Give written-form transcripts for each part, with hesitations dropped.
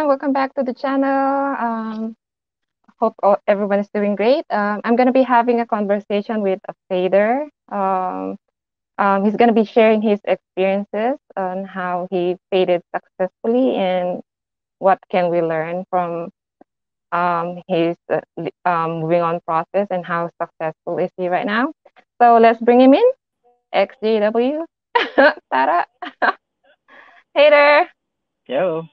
everyone. Welcome back to the channel. Hope everyone is doing great. I'm going to be having a conversation with a fader. He's going to be sharing his experiences on how he faded successfully and what can we learn from his moving on process and how successful is he right now. So let's bring him in. ExJw. Tara. Hey there. Hello.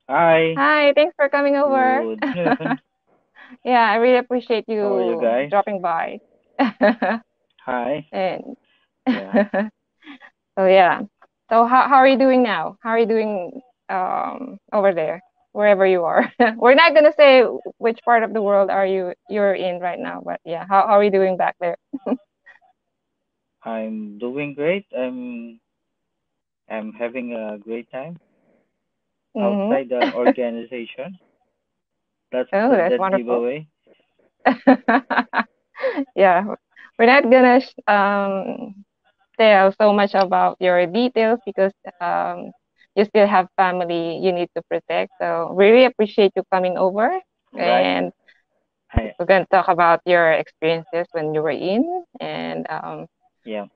Hi. Hi. Thanks for coming over. Good afternoon. Yeah, I really appreciate How are you you guys? dropping by. Hi. And Yeah. so yeah. So how are you doing now? How are you doing over there, wherever you are? We're not gonna say which part of the world you're in right now, but yeah, how are you doing back there? I'm doing great. I'm having a great time Mm-hmm. outside the organization. Oh, that's That wonderful. giveaway. Yeah, we're not gonna tell so much about your details because um, you still have family you need to protect. So really appreciate you coming over, Right. and I we're going to talk about your experiences when you were in and yeah.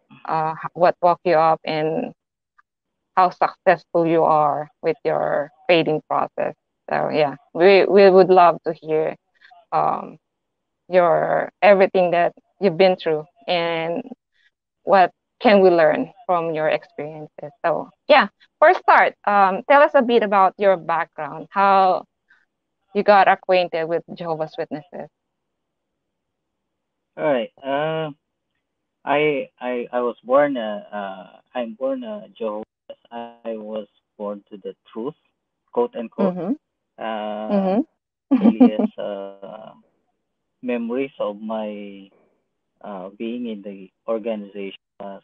what woke you up and how successful you are with your fading process. So yeah, we would love to hear um, your everything that you've been through and what can we learn from your experiences. So yeah, for start, tell us a bit about your background, how you got acquainted with Jehovah's Witnesses. All right. I was born. I'm born Jehovah's. I was born to the truth, quote unquote. Mm-hmm. Uh, Mm-hmm. Alias memories of my being in the organization was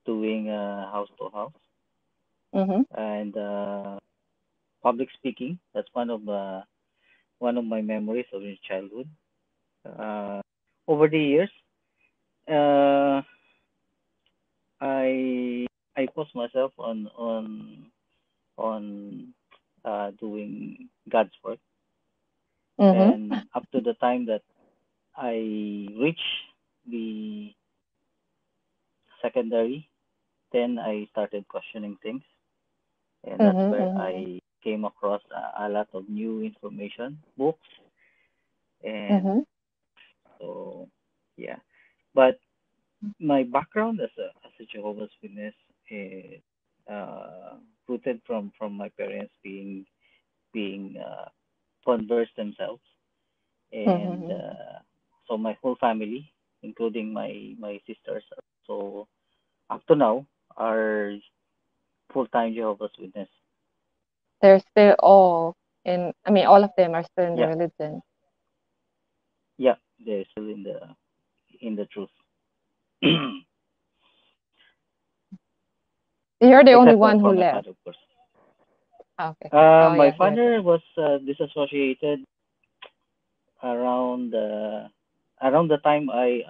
doing house to house Mm-hmm. and public speaking. That's one of my memories of my childhood. Uh, Over the years, uh, I post myself on doing God's work, Mm-hmm. and up to the time that I reach the secondary, then I started questioning things, and that's Mm-hmm. where Mm-hmm. I came across a lot of new information, books, and Mm-hmm. so yeah. But my background as a Jehovah's Witness is rooted from my parents being converts themselves, and Mm-hmm. so my whole family, including my sisters, so up to now are full time Jehovah's Witness. They're still all in, I mean, all of them are still in the Yeah, religion. yeah, they're still in the truth. You're the only Except one for who my left. father, of course. Ah, okay. Oh, My yeah, you're the. father was disassociated around around the time I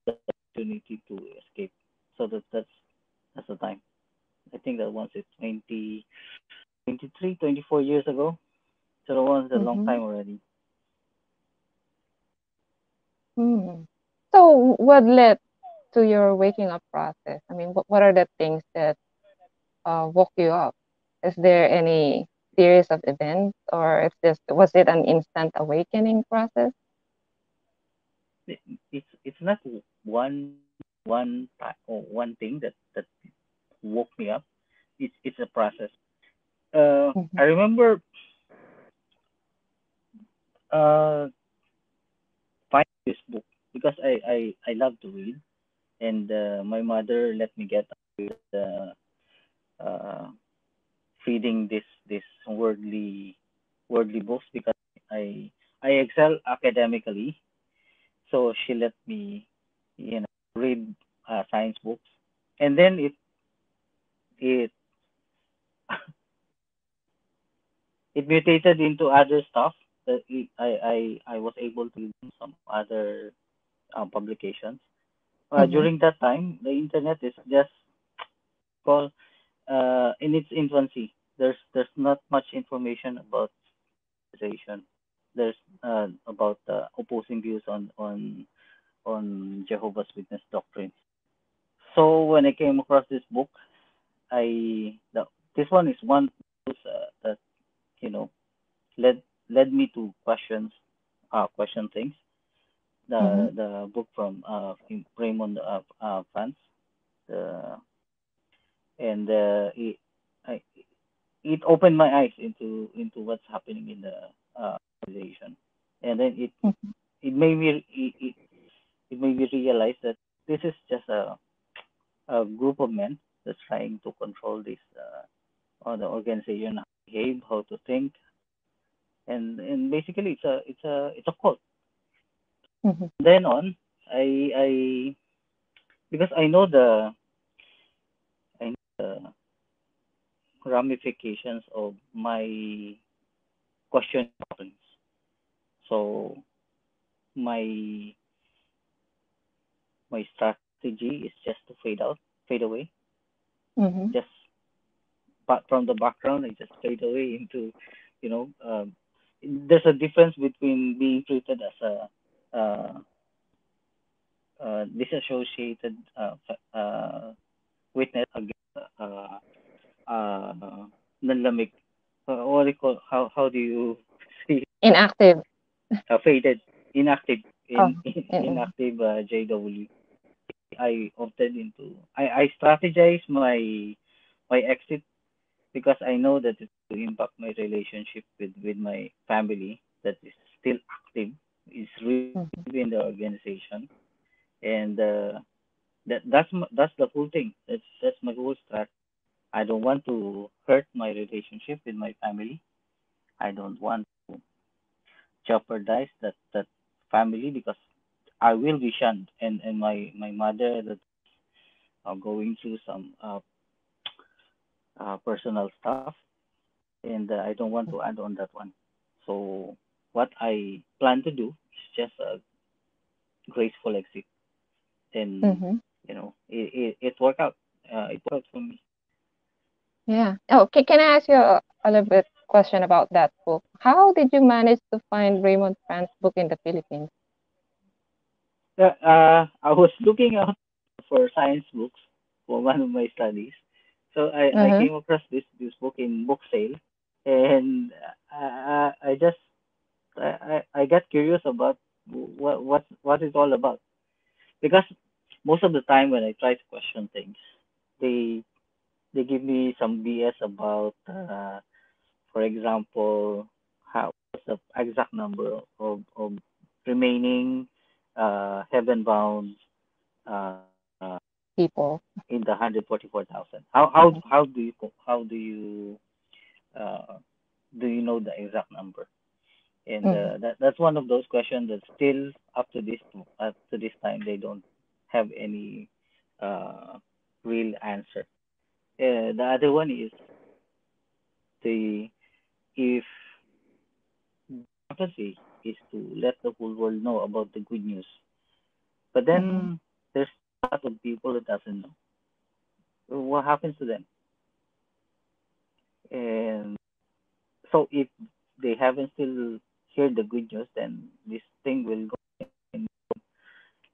had the opportunity to escape. So that's the time. I think that once it's 23, 24 years ago. So that was a long Mm-hmm. time already. Hmm. So, what led to your waking up process? I mean, what are the things that woke you up? Is there any series of events, or was it an instant awakening process? It's not one thing that woke me up. It's a process. Mm-hmm. I remember uh finding this book because I love to read, and my mother let me get with uh reading this worldly books because I I excel academically, so she let me read science books, and then it it mutated into other stuff that I was able to read some other publications. Mm-hmm. During that time, the internet is just called in its infancy. there's not much information about organization. There's about opposing views on Jehovah's Witness doctrine. So when I came across this book, this one is one of those, that you know led led me to question things. Mm-hmm. The book from Raymond France, the and I, it opened my eyes into what's happening in the organization, and then it made me it made me realize that this is just a group of men that's trying to control this or the organization, how to behave, how to think, and basically it's a cult. Mm-hmm. Then on, I because I know the ramifications of my questioning patterns. So my my strategy is just to fade away, Mm-hmm. just but from the background, I just fade away into, you know, there's a difference between being treated as disassociated witness against uh, nanlamig. What do you call? How do you see Inactive. faded, inactive, Oh, mm-mm. inactive JW? I opted into. I strategize my exit because I know that it will impact my relationship with my family that is still active, is really Mm-hmm. active in the organization, and that's the whole thing. That's my whole strat. I don't want to hurt my relationship with my family. I don't want to jeopardize that family because I will be shunned, and my mother that going through some personal stuff, and I don't want to add on that one. So what I plan to do is just a graceful exit, and Mm-hmm. it worked out. It worked out for me. Yeah. Oh, can I ask you a little bit question about that book? How did you manage to find Raymond Fran's book in the Philippines? I was looking out for science books for one of my studies, so I Uh-huh. came across this book in book sale, and I just I got curious about what it's all about because most of the time when I try to question things, they they give me some BS about, for example, how what's the exact number of remaining heaven bound uh, People. in the 144,000. Mhm. How uh, do you know the exact number? And Mhm. that's one of those questions that still up to this time they don't have any uh, real answer. The other one is the if prophecy is to let the whole world know about the good news, but Mhm. then there's still a lot of people that doesn't know. What happens to them? And so if they haven't still heard the good news, then this thing will go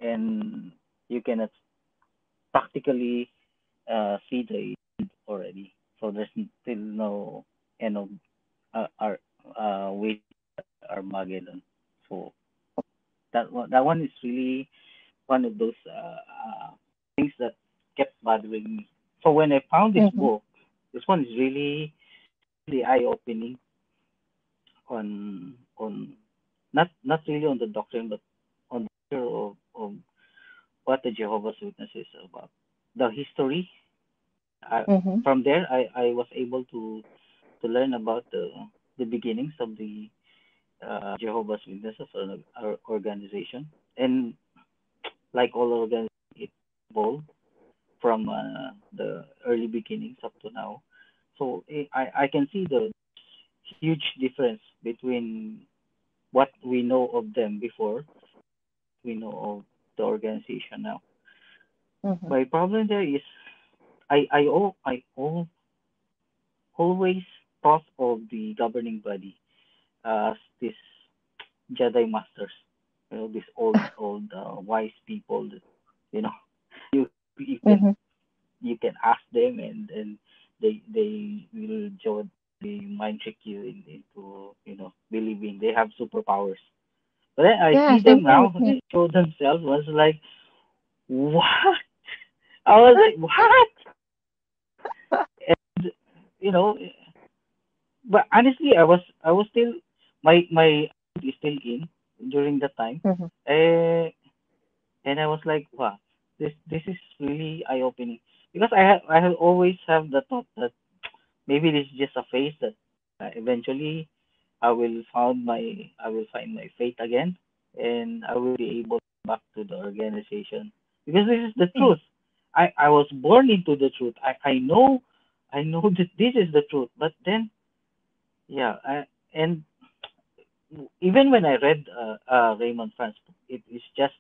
and you cannot practically see the end already. So there's still no end of our waiting Armageddon. So that one is really one of those things that kept bothering me. So when I found this Mhm. book, this one is really eye opening on not really on the doctrine, but on the nature of what the Jehovah's Witness is about. The history. I, Mhm. from there, I was able to learn about the beginnings of the Jehovah's Witnesses or our organization, and like all organizations, it evolved from the early beginnings up to now. So I can see the huge difference between what we know of them before, we know of the organization now. Mhm. My problem there is I owe always thought of the governing body as this Jedi masters, these old wise people that you know you can Mhm. you can ask them, and they will totally mind trick you into believing they have superpowers. But then I Yeah, see same them thing with now. me. They show themselves. Was like, what? I was like, what? And you know, but honestly, I was still my is still in during that time, Mhm. uh, and I was like, wow, this is really eye opening because I have always have the thought that maybe this is just a phase that eventually I will find my fate again, and I will be able to go back to the organization because this is the Mhm. truth. I was born into the truth. I know that this is the truth. But then yeah, and even when I read Raymond Franz book, it's just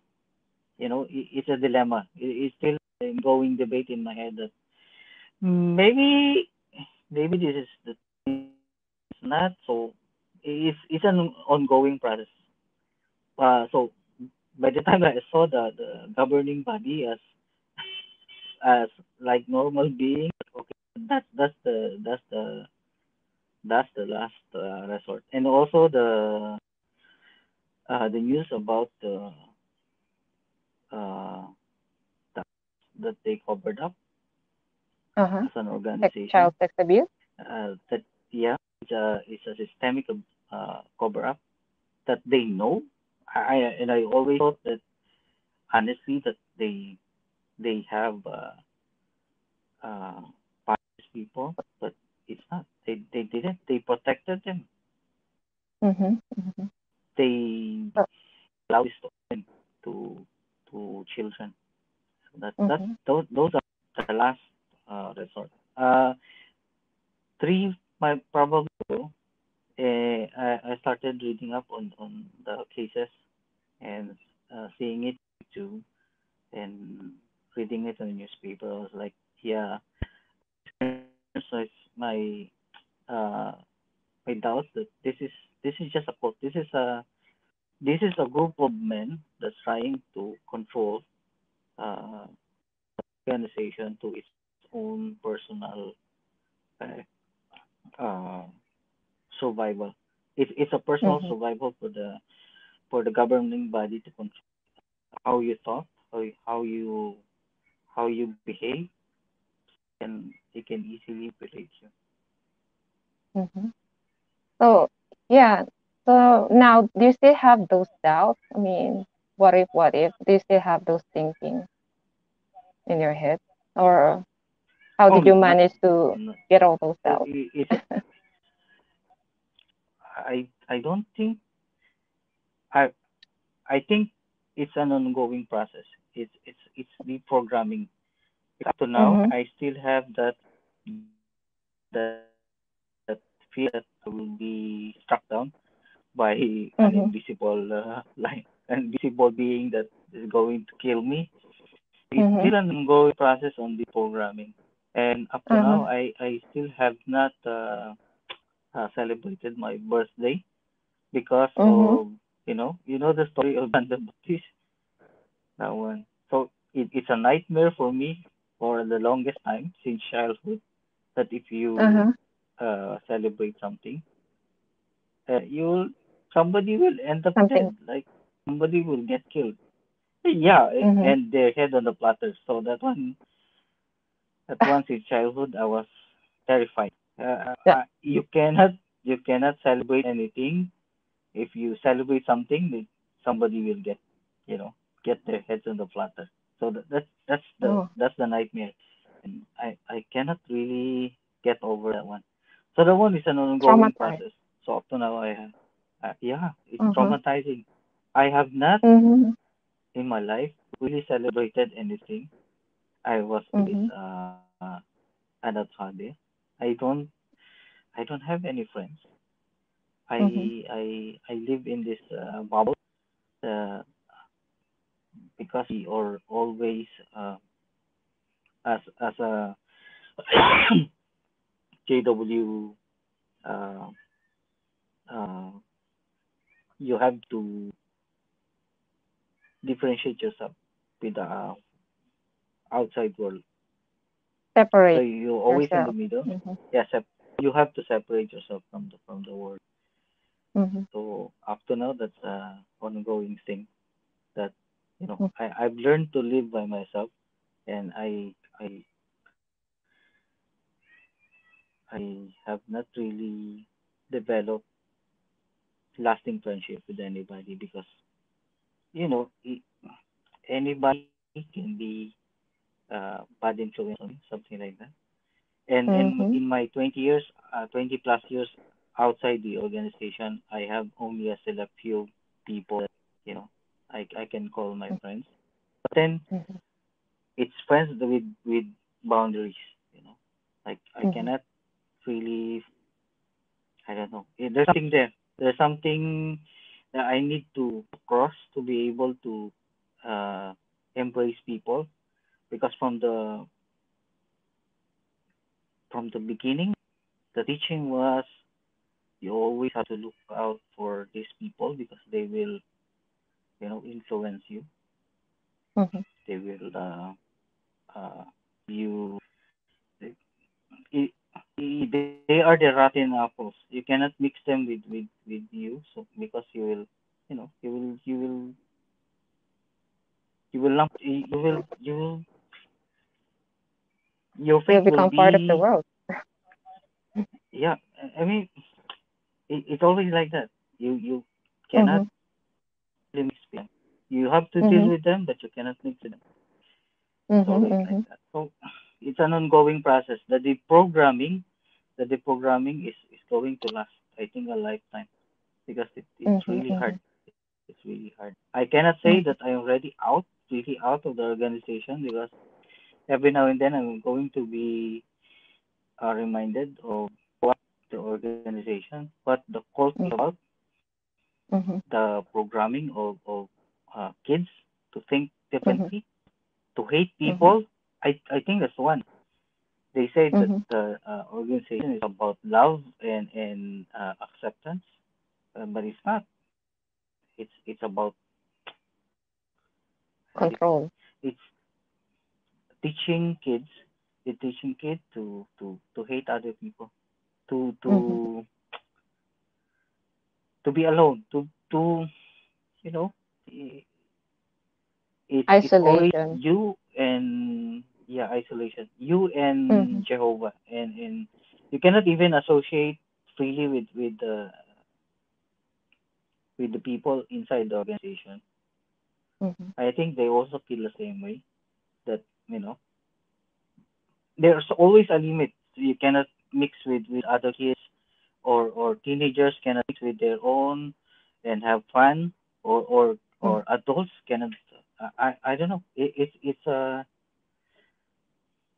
it's a dilemma. It's still an ongoing debate in my head that maybe this is the it's not. So it's an ongoing process. So by the time I saw the governing body as like normal being, okay, that's the last resort. And also the news about the uh that that they covered up Uh-huh. as an Child organization. sex abuse. That yeah, it's a systemic cover up that they know. I always thought that honestly that they have uh, biased people, but it's not. They didn't. They protected them. Mhm. Mhm. They Oh, allow this to happen to children. So that mhm. those are the last resort. Uh, three my probably ago, I started reading up on the cases and seeing it too and reading it in the newspaper. I was like, yeah, so it's uh my doubts that this is just a cult. This is a group of men that's trying to control uh organization to its own personal uh, uh survival. It's a personal Mhm. survival for the governing body to control how you thought, how you behave, and they can easily relate you. Mhm. So, yeah. So now, do you still have those doubts? I mean, what if, what if? Do you still have those thinking in your head? Or how Oh, did you not, manage to not get all those doubts? it's I don't think I I think it's an ongoing process. It's the programming. Up to now, Mhm. I still have that fear that I will be struck down by an Mhm. invisible invisible being that is going to kill me. It's Mhm. still an ongoing process on the programming, and up to Uh-huh. now, I still have not celebrated my birthday because Mhm. of the story of John the Baptist, that one. So it's a nightmare for me for the longest time since childhood that if you Uh-huh. celebrate something, you'll somebody will end up Something. dead, like somebody will get killed. Yeah, Mhm. and their head on the platter. So that one since childhood, I was terrified. Yeah. You cannot celebrate anything. If you celebrate something, somebody will get their heads on the platter. So Oh, that's the nightmare, and I cannot really get over that one. So that one is an ongoing traumatized. process. So up to now, yeah, it's Uh-huh. traumatizing. I have not Mhm. in my life really celebrated anything. I was always Mhm. an outsider. I don't have any friends. Mhm. I live in this bubble uh, because or always as a ExJw, uh, uh, you have to differentiate yourself with the outside world. So Separate you're always in the yourself. middle. Mm-hmm. Yes, you have to separate yourself from the world. Mm-hmm. So up to now, that's a ongoing thing that Mm-hmm. I've learned to live by myself, and I have not really developed lasting friendship with anybody because you know i- anybody can be bad influence on you, something like that. And Mm-hmm. in my 20 years, 20 plus years outside the organization, I have only a select few people that you know I can call my friends. But then Mm-hmm. it's friends with boundaries. You know, like I Mm-hmm. cannot really I don't know. There's something there. There's something that I need to cross to be able to uh, embrace people because from the beginning, the teaching was you always have to look out for these people because they will influence you. Mm-hmm. They will you they are the rotten apples. You cannot mix them with you, so because you will lump you will your You'll fate will become part of the be world. yeah. I mean it's always like that. You Mm-hmm. cannot really mix with them. You have to deal Mm-hmm. with them, but you cannot mix with them. It's Mm-hmm. always like Mm-hmm. that. So it's an ongoing process. The deprogramming is going to last, I think, a lifetime because it's Mm-hmm. really hard. Mm-hmm. It's really hard. I cannot say that Mm-hmm. I'm already really out of the organization because every now and then I'm going to be reminded of what the organization, what the culture is about, Mm-hmm. the programming of kids to think Mm-hmm. differently, to hate Mm-hmm. people. I think that's one. They say that Mm-hmm. the organization is about love and acceptance, but it's not. It's about it's Control. it's teaching kids. It's teaching kids to hate other people, to Mm-hmm. to to be alone, to you know, i- it's always Isolation. you and yeah, isolation. You Mm-hmm. and Jehovah, and you cannot even associate freely with the people inside the organization. Mm-hmm. I think they also feel the same way. That there's always a limit. You cannot mix with other kids, or teenagers cannot mix with their own and have fun, or adults cannot. I don't know.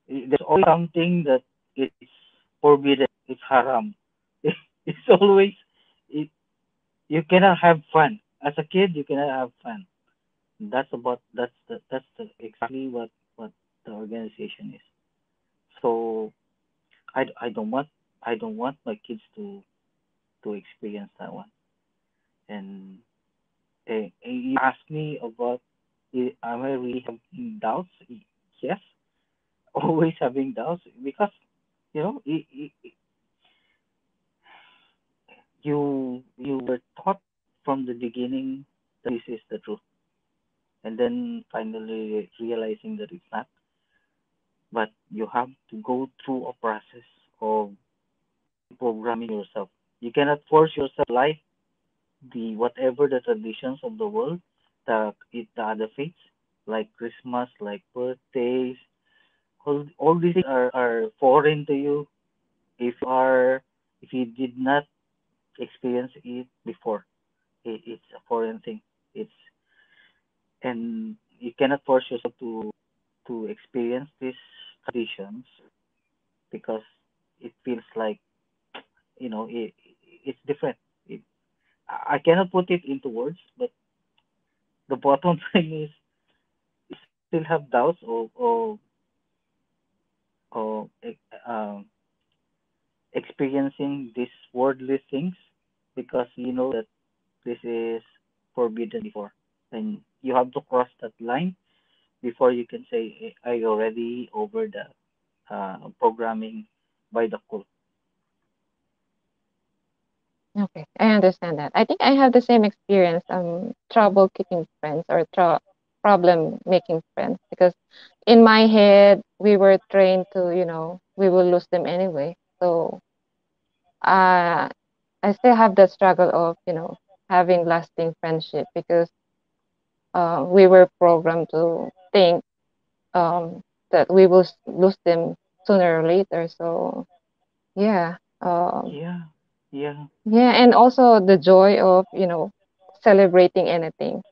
There's always something that it's forbidden. It's haram. It's always it, you cannot have fun as a kid. You cannot have fun. That's exactly what the organization is. So I don't want my kids to experience that one. And you ask me about am I really having doubts? Yes, always having doubts because you know you were taught from the beginning that this is the truth, and then finally realizing that it's not. But you have to go through a process of deprogramming yourself. You cannot force yourself life the whatever the traditions of the world, the other faiths like Christmas, like birthdays, all these things are foreign to you if you did not experience it before. It's a foreign thing. It's and you cannot force yourself to experience these traditions because it feels like it's different. I cannot put it into words, but the bottom line is you still have doubts or experiencing these worldly things because you know that this is forbidden before. And you have to cross that line before you can say, I already over the programming by the cult. Okay, I understand that. I think I have the same experience, trouble keeping friends or problem making friends because in my head we were trained to, we will lose them anyway. So uh, I still have the struggle of, having lasting friendship because we were programmed to think um, that we will lose them sooner or later. So yeah, Yeah, yeah, yeah, and also the joy of, celebrating anything.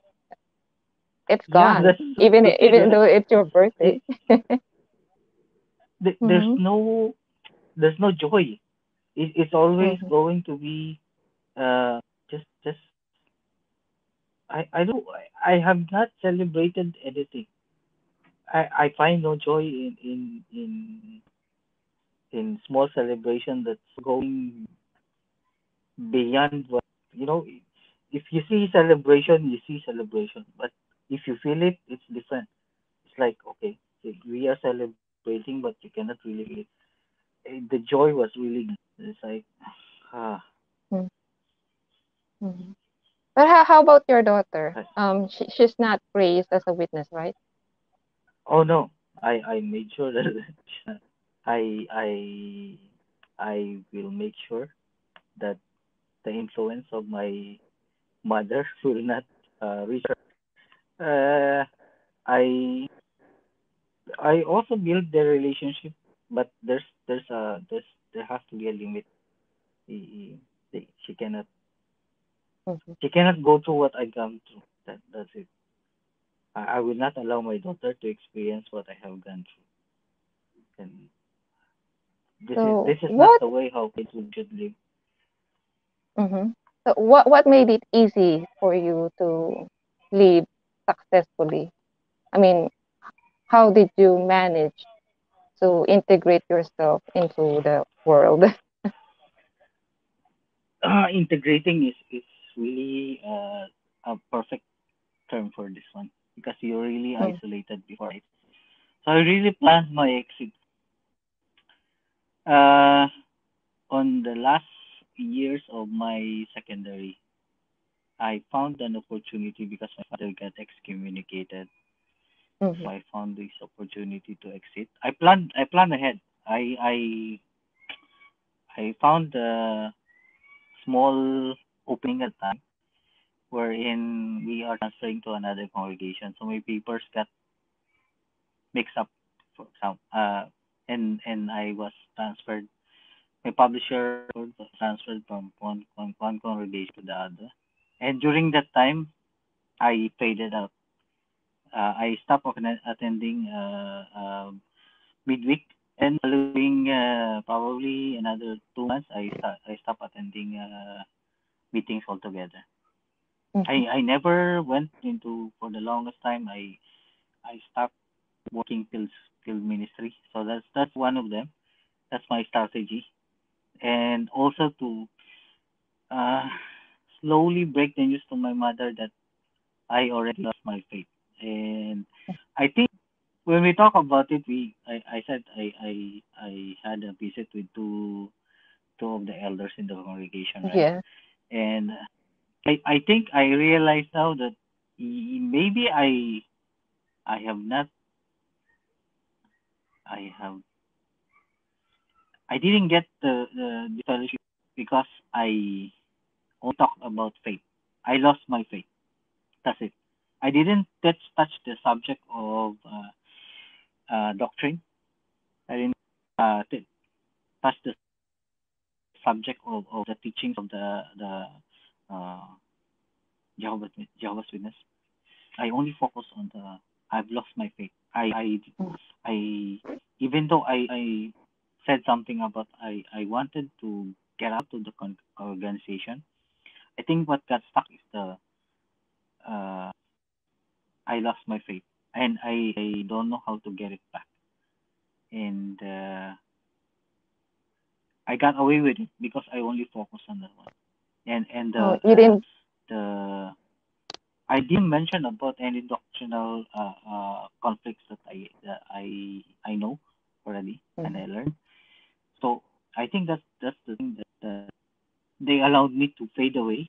It's yeah. gone, That's even the thing, even right? though it's your birthday. It, th- there's Mm-hmm. no there's no joy. It's always Mm-hmm. going to be just I don't I have not celebrated anything. I find no joy in small celebration that's going beyond what you know. If you see celebration, you see celebration, but if you feel it, it's different. It's like okay, we are celebrating, but you cannot really feel it. The joy was really gone. It's like ah, Mm-hmm. But how about your daughter? I- She's not raised as a witness, right? oh no, I made sure that I I I will make sure that the influence of my mother will not reach her. I I also build the relationship, but there has to be a limit. He, she cannot Mm-hmm. go through what I gone through. That's it. I will not allow my daughter to experience what I have gone through. And So this is not what? the way how kids should live. Mm-hmm. So what made it easy for you to live successfully? I mean, how did you manage to integrate yourself into the world? Integrating is really a perfect term for this one because you're really Mm, isolated before it. So I really planned my exit. Uh, on the last years of my secondary, I found an opportunity because my father got excommunicated. mhm, So I found this opportunity to exit. I planned ahead. I found a small opening at time wherein we are transferring to another congregation. So my papers got mixed up for example. And I was transferred my publisher was transferred from one congregation to the other. And during that time I faded out. I stopped attending midweek, and following probably another 2 months, I stopped attending meetings altogether. mhm. I never went into for the longest time. I stopped working field ministry, so that's one of them. That's my strategy, and also to uh, slowly break the news to my mother that I already lost my faith. And I think when we talk about it, I said I had a visit with two of the elders in the congregation, right? Yeah. And I think I realize now that maybe I have not I have I didn't get the fellowship because I only talked about faith. I lost my faith. That's it. I didn't touch the subject of doctrine. I didn't touch the subject of the teachings of the Jehovah's Witness. I only focus on the I've lost my faith. Mm. I even though I said something about I wanted to get out of the organization. I think what got stuck is the uh, I lost my faith and I don't know how to get it back. And I got away with it because I only focused on that one. And Oh, you didn't. the I didn't mention about any doctrinal conflicts that I know already and I Mhm. learned. So I think that's the thing that they allowed me to fade away,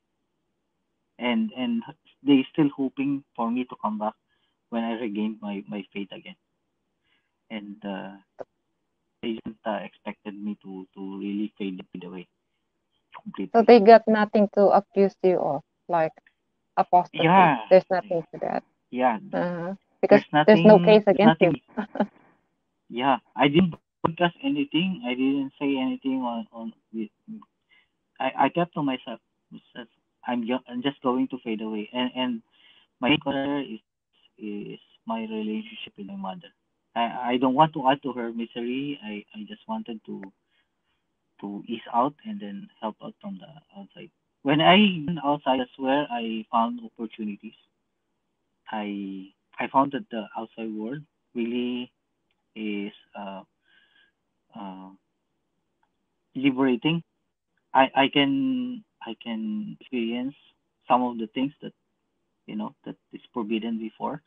and they still hoping for me to come back when I regained my faith again. And they didn't expected me to really fade away So completely. they got nothing to accuse you of, like apostasy. Yeah, There's nothing to that. yeah. Because There's there's no nothing. case There's against you. nothing. Yeah, I didn't broadcast anything. I didn't say anything on. I kept to myself. Says, I'm just going to fade away. And my main concern is my relationship with my mother. I don't want to add to her misery. I just wanted to ease out and then help out from the outside. When I went outside, that's where I found opportunities. I found that the outside world really is uh, liberating. I can experience some of the things that that is forbidden before,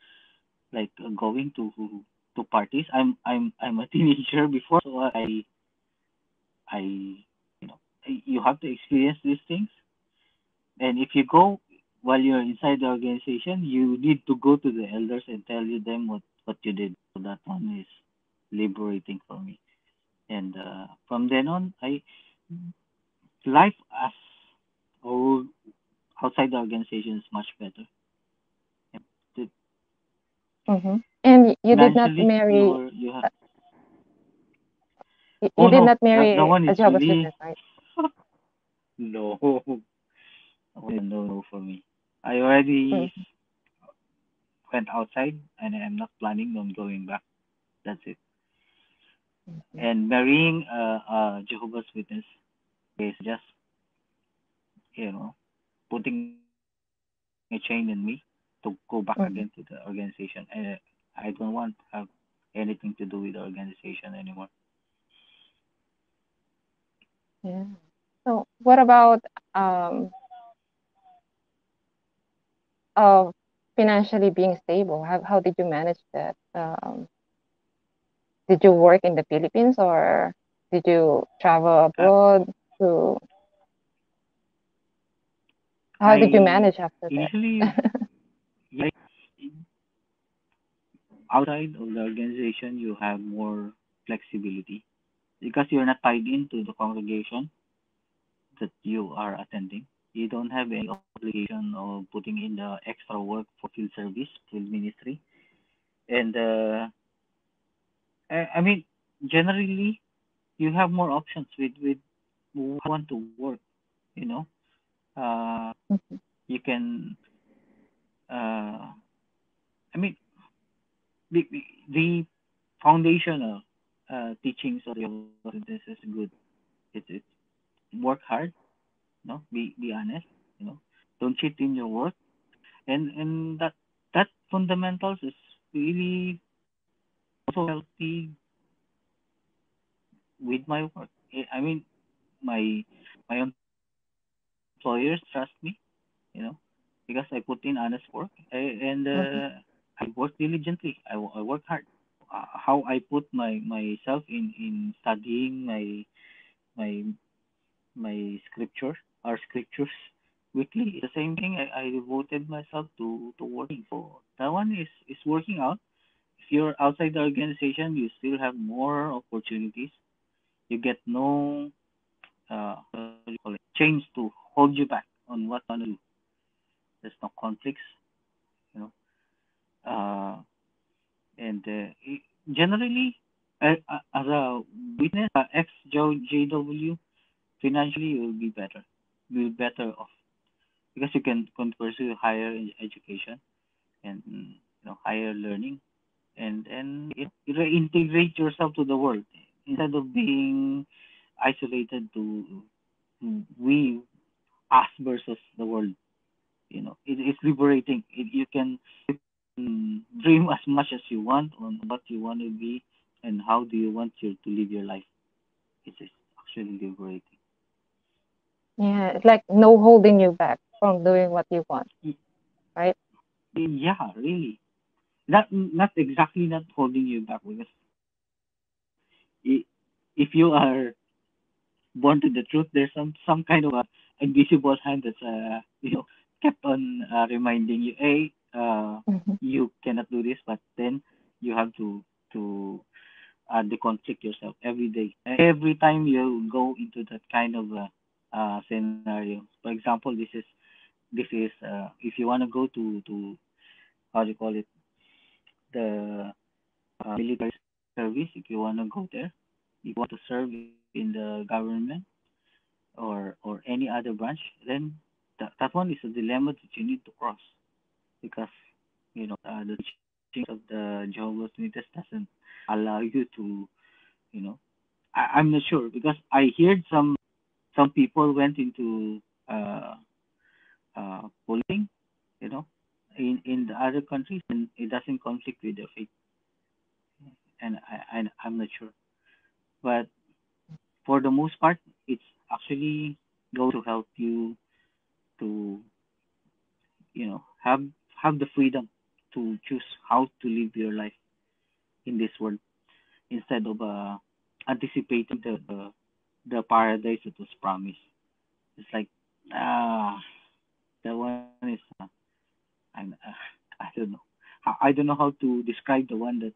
like going to parties. I'm a teenager before, so I you have to experience these things. And if you go while you're inside the organization, you need to go to the elders and tell you them what you did. So that one is liberating for me. And from then on, I life as or outside the organization is much better. And And you did not financially, marry. you have uh, you oh did no, not that marry one a is Jehovah's really Witness, right? no, no for me. I already Mhm. went outside and I'm not planning on going back. That's it. Mhm. And marrying a Jehovah's Witness is just putting a chain in me to go back again to the Mhm. organization. I don't want to have anything to do with the organization anymore. Yeah. So what about um of financially being stable? How did you manage that? Did you work in the Philippines or did you travel Uh, abroad to how did you I manage after initially, that? yeah, outside of the organization, you have more flexibility because you're not tied into the congregation that you are attending. You don't have any obligation of putting in the extra work for field service, field ministry, and I mean, generally, you have more options with who want to work. You know, uh, Mhm. you can. Uh, I mean, the foundational teachings of the this is good. It's work hard. Be honest. You know, don't cheat in your work, and that fundamentals is really also healthy with my work. I mean, my my employers trust me. You know, because I put in honest work, and Mhm. I work diligently. I work hard. How I put myself in studying my my scripture our scriptures weekly is the same thing. I devoted myself to working. So that one is working out. If you're outside the organization, you still have more opportunities. You get no what do you call it, chains to hold you back on what you want to do. There's no conflicts, you know. And generally, as a witness, ex-JW, financially you will be better. You'll be better off because you can pursue higher education and higher learning, and you reintegrate yourself to the world instead of being isolated to we us versus the world. It's liberating. You can dream as much as you want on what you want to be and how do you want to live your life. It's liberating. Yeah, it's like no holding you back from doing what you want, right? Yeah, really. Not exactly not holding you back because if you are born to the truth, there's some kind of a invisible hand that's kept on reminding you, hey, Hmm. you cannot do this, but then you have to deconflict yourself every day. Every time you go into that kind of scenario. For example, this is if you want to go to how do you call it, the military service. If you want to go there, if you want to serve in the government or any other branch, then that one is a dilemma that you need to cross because the teachings of the Jehovah's Witness doesn't allow you to I'm not sure because I heard some people went into uh policing, you know, in the other countries and it doesn't conflict with their faith, and I'm not sure, but for the most part, it's actually going to help you to have the freedom to choose how to live your life in this world instead of anticipating the paradise that was promised. It's like ah, that one is I'm I don't know. I don't know how to describe the one that's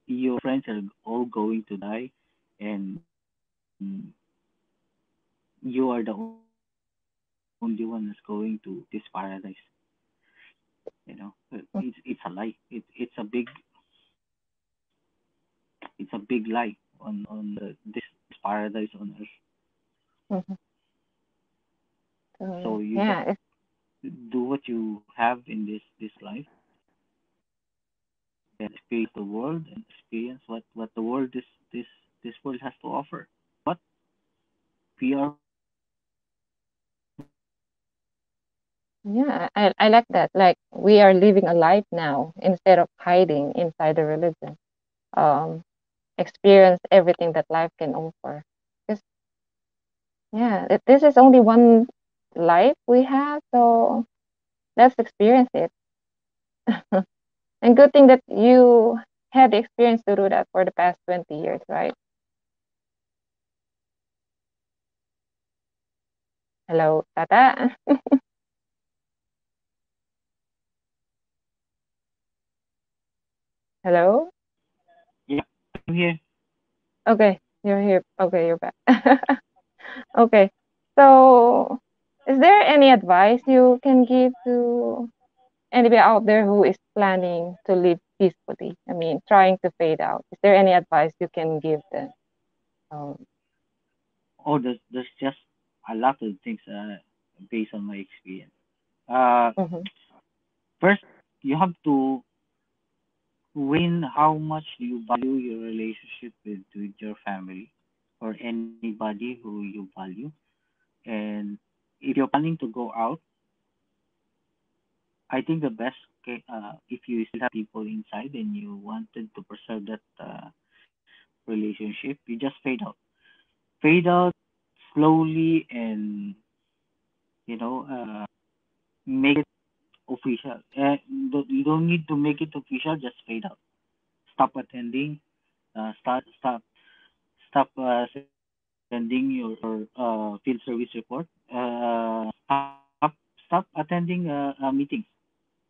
your friends are all going to die, and you are the only one that's going to this paradise. It's a lie. It's a big lie on this paradise on earth. Hmm. So So you just yeah, it's, do what you have in this life and experience the world and experience what the world this world has to offer. But we are free to choose yeah, I like that. Like we are living a life now instead of hiding inside the religion. Um, experience everything that life can offer. Because yeah, this is only one life we have, so let's experience it. And good thing that you had the experience to do that for the past 20 years, right? Hello, Tata. Hello. yeah, I'm here. Okay, you're here. Okay, you're back. Okay. So, is there any advice you can give to anybody out there who is planning to live peacefully? I mean, trying to fade out. Is there any advice you can give them? Um, Oh, there's just a lot of things based on my experience. Uh, mhm, First, you have to weigh how much you value your relationship with your family or anybody who you value. And if you're planning to go out, I think the best, if you still have people inside and you wanted to preserve that relationship, you just fade out. Fade out slowly and, you know, uh, make it official. You don't need to make it official, just fade out. Stop attending, stop sending your field service report. Stop attending meetings.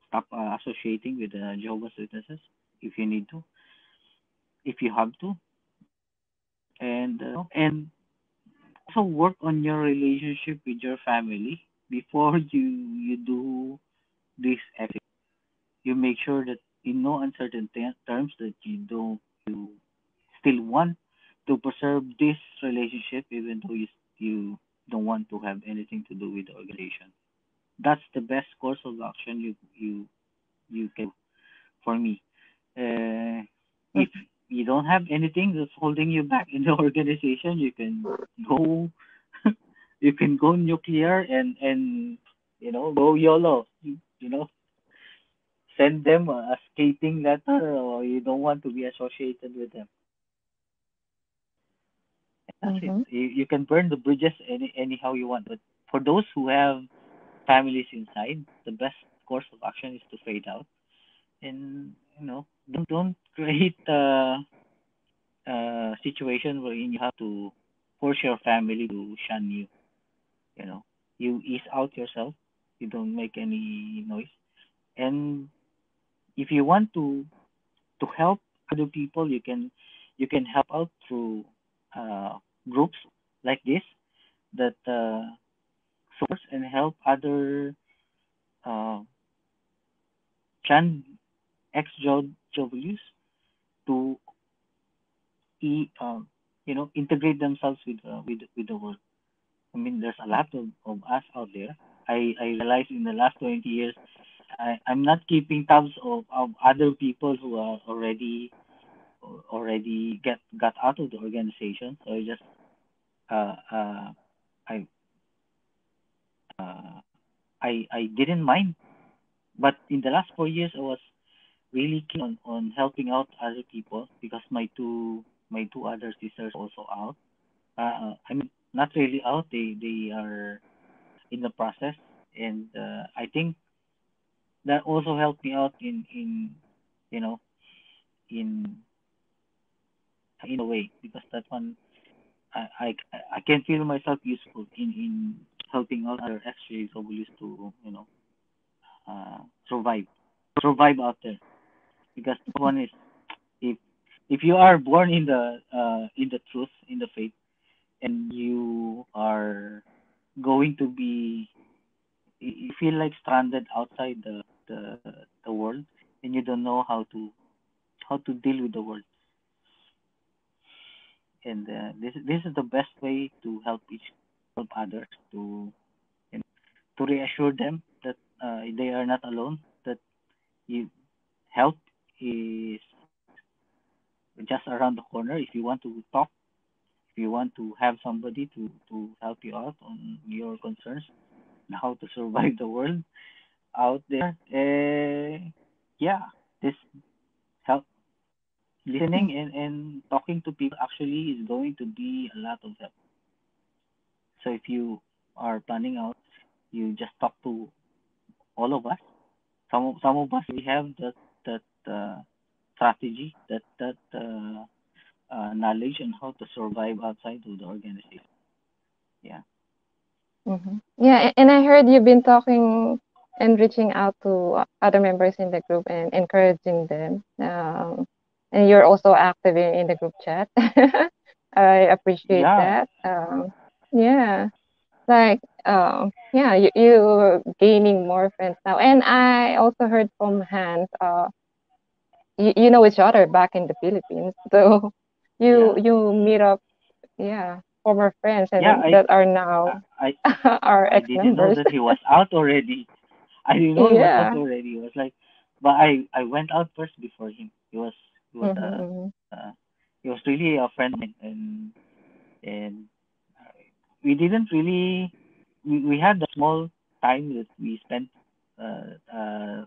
Stop associating with Jehovah's Witnesses if you need to, if you have to, and also work on your relationship with your family before you do this exit. You make sure that in no uncertain terms that you still want to preserve this relationship even though you don't want to have anything to do with the organization. That's the best course of action you can do for me. Uh, if mhm, you don't have anything that's holding you back in the organization, go you can go nuclear and go YOLO. You know, send them a skating letter or you don't want to be associated with them. That's it. Mhm. You can burn the bridges anyhow you want, but for those who have families inside, the best course of action is to fade out, and don't create a situation wherein you have to force your family to shun you. You know, you ease out yourself. You don't make any noise, and if you want to help other people, you can help out through uh, groups like this that supports and help other uh, Chan ExJws to integrate themselves with the world. I mean, there's a lot of us out there. I realized in the last 20 years, I'm not keeping tabs of other people who are already got out of the organization. So I just uh, uh, I I didn't mind. But in the last 4 years, I was really keen on helping out other people because my two other sisters also out. I mean, not really out. They are in the process, and I think that also helped me out in you know in in a way because that one I can feel myself useful in helping out other ex-JWs to uh, survive survive out there because that one is if if you are born in the truth in the faith and you are going to be you feel like stranded outside the the world and you don't know how to deal with the world and this is the best way to help others to you know, to reassure them that they are not alone that you help is just around the corner if you want to talk if you want to have somebody to help you out on your concerns and how to survive the world out there yeah this help listening and talking to people actually is going to be a lot of help so if you are planning out you just talk to all of us some of us we have that strategy that knowledge on how to survive outside of the organization yeah Mhm. Yeah, and I heard you've been talking and reaching out to other members in the group and encouraging them. And you're also active in the group chat. I appreciate yeah that. Yeah, like, yeah, you're gaining more friends now. And I also heard from Hans, you know each other back in the Philippines. So you yeah you meet up, yeah, former friends yeah and I that are I now I our I didn't know ex-members. that he was out already. I didn't know he was out Yeah. already. It was like, but I went out first before him. He was Mm-hmm. he was really a friend of mine, and we didn't really we had a small time that we spent uh, uh,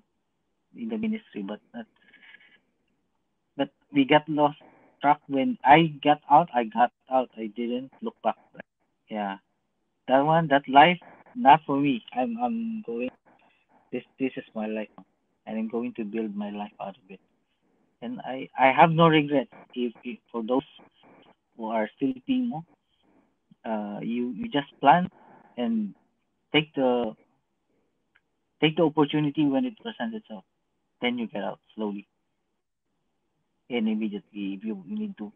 in the ministry, but we got lost track when I got out. I got out. I didn't look back. Yeah, that one, that life, not for me. I'm going. This is my life now, and I'm going to build my life out of it. And I have no regrets. If for those who are still Filipino, you just plan and take the take the opportunity when it presents itself. Then you get out slowly and immediately if you need to.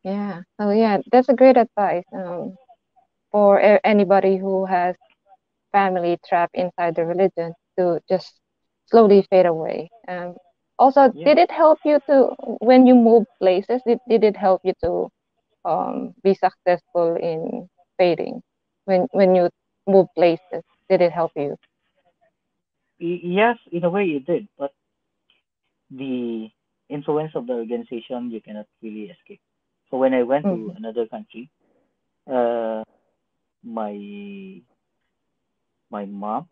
Yeah. Oh, yeah. That's a great advice. For anybody who has family trapped inside the religion to just slowly fade away. Also, Yeah, did it help you to when you move places? Did it help you to be successful in fading when you move places? Did it help you? yes, in a way it did, but the influence of the organization you cannot really escape. So when I went to Mm-hmm. another country, uh, my my mom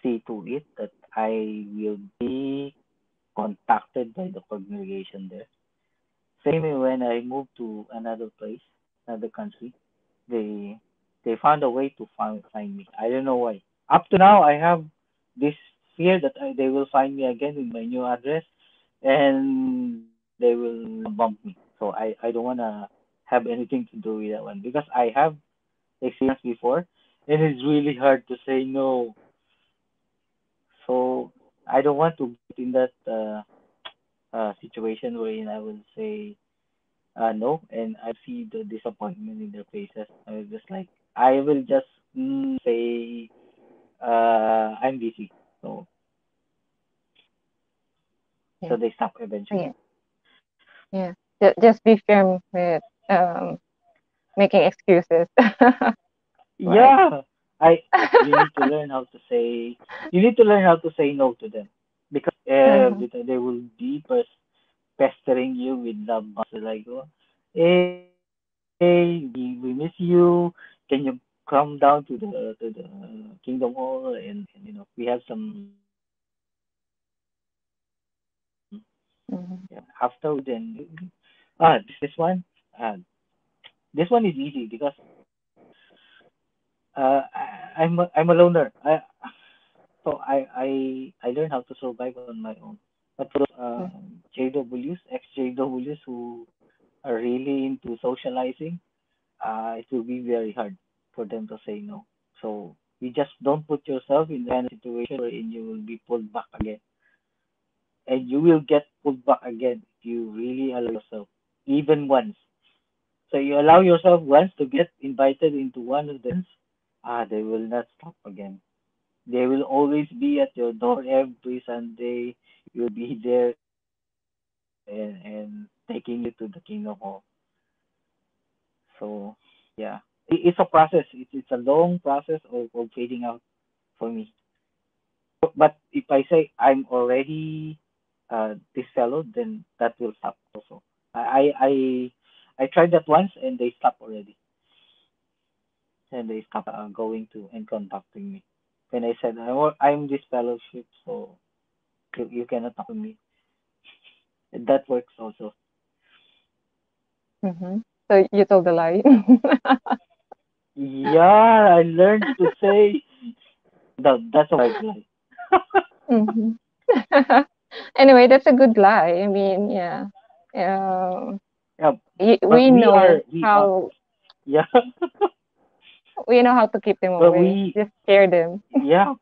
see to it that I will be. contacted by the congregation there. Same way when I moved to another place, another country, they they found a way to find me. I don't know why. Up to now, I have this fear that they will find me again with my new address, and they will bump me. So I don't wanna have anything to do with that one because I have experience before, and it's really hard to say no. So I don't want to get in that situation wherein I will say no, and I see the disappointment in their faces. I was just like, I will just say, I'm busy. So, Yeah. so they stop eventually. Yeah. Yeah. Just be firm with um making excuses. Right. Yeah, I. You need to learn how to say. You need to learn how to say no to them because Uh-huh. they will be pestering you with love bombs. Like, oh, hey, we miss you. Can you come down to the Kingdom Hall and we have some yeah. After Mhm. this one uh this one is easy because I'm a loner. I learned how to survive on my own. But for those JWs, ex-JWs who are really into socializing, it will be very hard for them to say no. So you just don't put yourself in that kind of situation wherein you will be pulled back again. And you will get pulled back again if you really allow yourself, even once. So you allow yourself once to get invited into one of them, they will not stop again. They will always be at your door every Sunday. You'll be there and taking you to the Kingdom Hall. So yeah, it's a process. It's a long process of fading out for me. But if I say I'm already this fellow, then that will stop also. I tried that once and they stopped already, and they stopped going to and contacting me. When I said I'm this fellowship, so you cannot talk to me. And that works also. Mhm. So you told a lie. Yeah, I learned to say that's a white lie. Mhm. Anyway, that's a good lie. I mean, yeah. Um, Yeah, but we know we are how yeah, to keep them but away. we Just scare them. yeah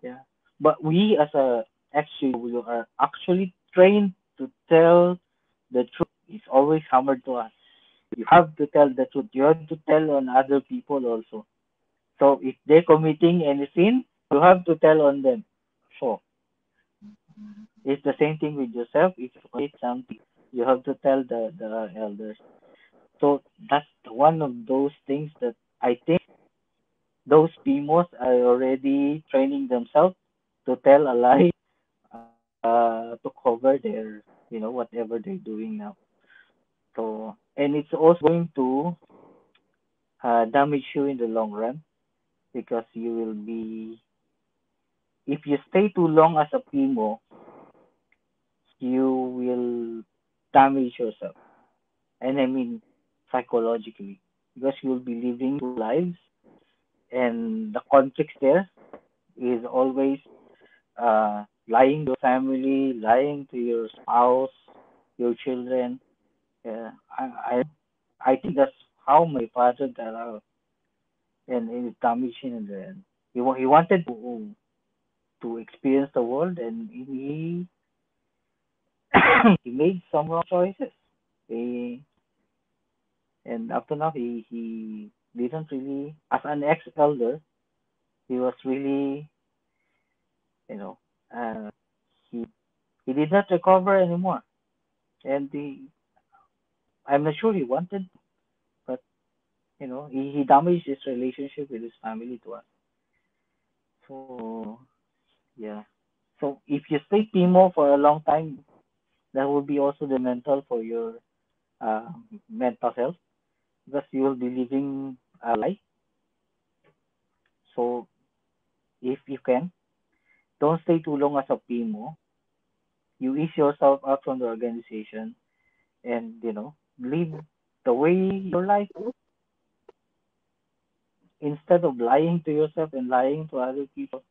yeah, but we as a we are actually trained to tell the truth. It's always hammered to us. You have to tell the truth. You have to tell on other people also. So if they're committing any sin, you have to tell on them. So it's the same thing with yourself. If you commit something, you have to tell the elders. So that's one of those things that I think those PMOs are already training themselves to tell a lie to cover their whatever they're doing now. So and it's also going to damage you in the long run because you will be if you stay too long as a PMO, you will damage yourself. And I mean psychologically because you will be living two lives and the conflicts there is always lying to your family, lying to your spouse, your children. I think that's how my father got out, and it damaged him in the end. He wanted to experience the world, and he made some wrong choices. He and up to now he didn't really, as an ex elder, he was really you know he he did not recover anymore, and I'm not sure he wanted, but he damaged his relationship with his family to us. So yeah. So if you stay PMO for a long time, that will be also the mental for your uh, mental health because you will be living a lie. So if you can, don't stay too long as a PMO. You ease yourself out from the organization and live the way your life instead of lying to yourself and lying to other people.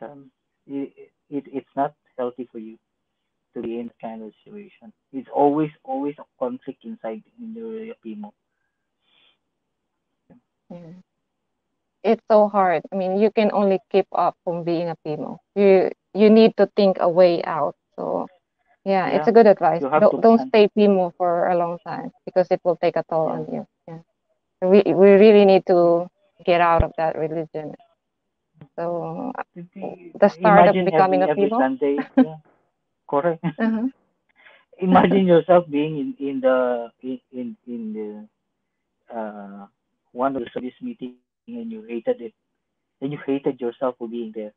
Um, it's not healthy for you to be in that kind of situation. It's always a conflict inside in your PMO. Yeah. It's so hard. I mean, you can only keep up from being a PMO. You need to think a way out. So yeah, it's Yeah, a good advice. you have to Don't plan. stay PMO for a long time because it will take a toll Yeah, on you. Yeah. We really need to get out of that religion. So the start of imagine becoming a every PMO. Sunday. Yeah, correct. Uh-huh. Imagine yourself being in the one of the service meeting and you hated it, and you hated yourself for being there,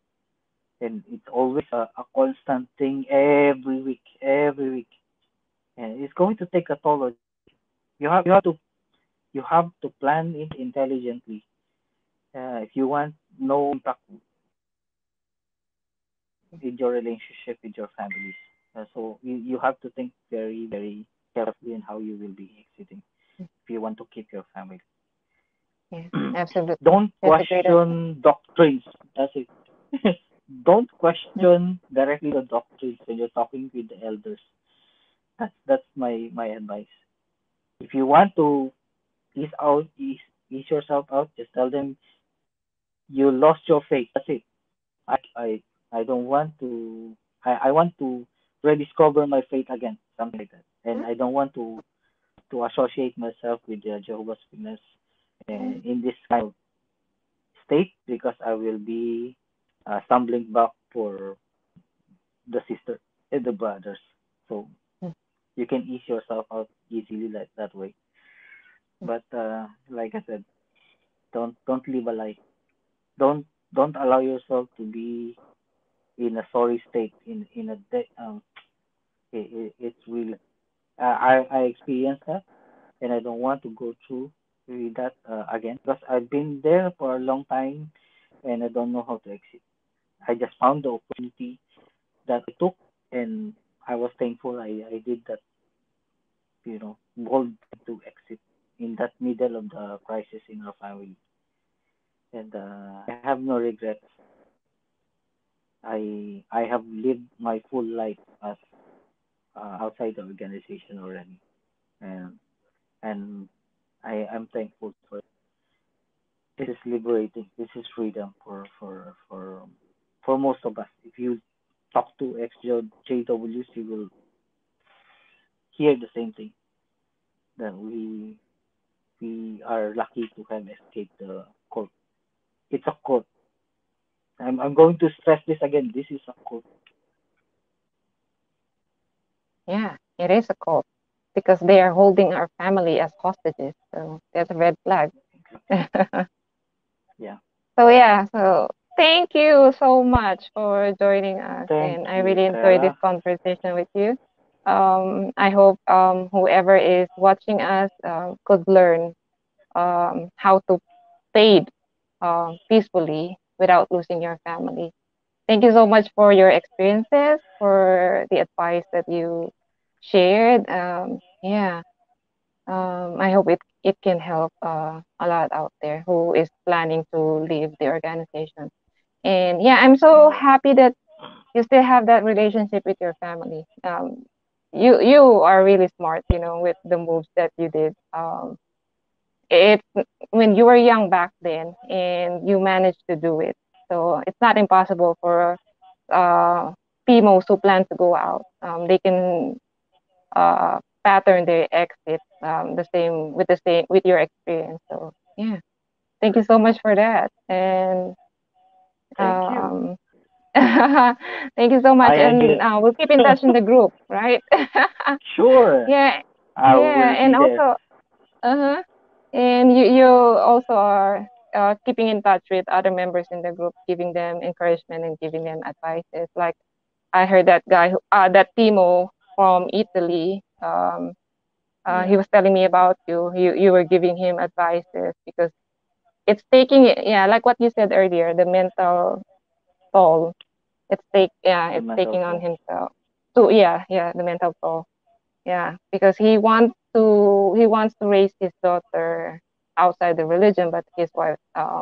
and it's always a constant thing every week, and it's going to take a toll on you. You have to plan it intelligently. If you want no impact in your relationship with your families, so you have to think very carefully on how you will be exiting if you want to keep your family. Yeah, absolutely. Don't That's a great advice. question doctrines. That's it. Don't question directly the doctrines when you're talking with the elders. That's my advice. If you want to ease yourself out, just tell them you lost your faith. That's it. I don't want to. I want to rediscover my faith again, something like that. And I don't want to associate myself with the Jehovah's Witness in this kind of state because I will be stumbling back for the sister and the brothers. So you can ease yourself out easily like that way. But like I said, don't live a lie. Don't don't allow yourself to be in a sorry state in a it's really I experienced that and I don't want to go through with that again because I've been there for a long time and I don't know how to exit. I just found the opportunity that I took and I was thankful I did that, bold to exit in that middle of the crisis in our family. And I have no regrets. I have lived my full life as outside the organization already, and and I'm thankful for it. This is liberating. This is freedom for most of us. If you talk to ExJWs, you will hear the same thing that we are lucky to have escaped the court. It's a court. I'm going to stress this again. This is a court. Yeah, it is a cult because they are holding our family as hostages. So that's a red flag. Exactly. Yeah. So yeah, so thank you so much for joining us, Thank and I you, really enjoyed this Sarah. conversation with you. I hope whoever is watching us could learn how to fade peacefully without losing your family. Thank you so much for your experiences, for the advice that you shared. Yeah, I hope it can help a lot out there who is planning to leave the organization. And yeah, I'm so Yeah. happy that you still have that relationship with your family. You are really smart, with the moves that you did. It's when you were young back then, and you managed to do it. So it's not impossible for uh, PMOs who plan to go out. They can pattern their exit the same with your experience. So yeah, thank you so much for that. And Thank you. um, thank you so much. I And enjoy we'll keep in touch in the group, right? Sure. Yeah, I yeah, will and be there. also, uh-huh. And you also are keeping in touch with other members in the group, giving them encouragement and giving them advices. Like I heard that guy, that Timo from Italy, he Yeah. was telling me about you. You were giving him advices because it's taking it, yeah, like what you said earlier, the mental toll. the it's mental taking on toll. himself to the mental toll. Yeah, because he wants to raise his daughter outside the religion, but his wife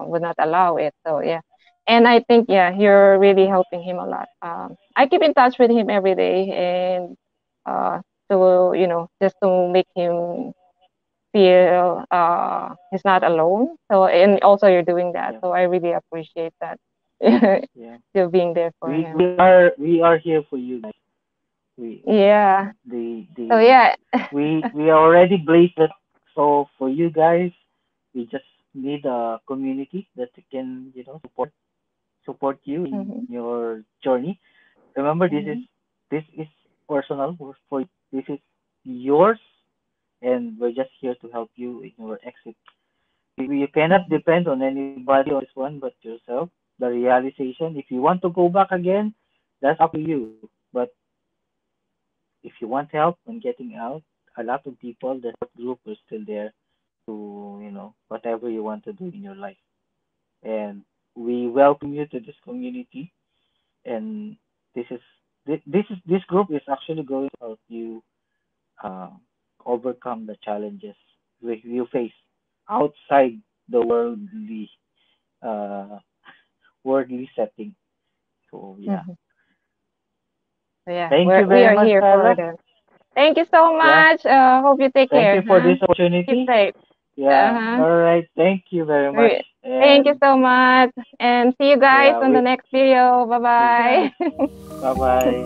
would not allow it. So yeah, and I think you're really helping him a lot. I keep in touch with him every day, and uh, to just to make him feel he's not alone. So and also you're doing that. Yeah, So I really appreciate that. yeah. You're being there for him. We are here for you guys. We Yeah. So the yeah. we already blazed it. So for you guys, we just need a community that can support you in Hmm. your journey. Remember, Hmm. this is personal for you. This is yours, and we're just here to help you in your exit. You cannot Hmm. depend on anybody on this one but yourself. The realization, if you want to go back again, that's up to you. But if you want help on getting out, a lot of people, the support group is still there to, whatever you want to do in your life. And we welcome you to this community. And this is this group is actually going to help you uh, overcome the challenges you face outside the uh, worldly setting. So yeah, Hmm. Yeah, thank we're you we very are much, here for Tyler. them. Thank you so Yeah, much. Hope you take thank care, you for huh? this Keep opportunity. safe. Yeah, Uh-huh. all right. Thank you very much. Thank you And so much. And see you guys yeah, on the next video. Bye see you guys. bye. Bye bye.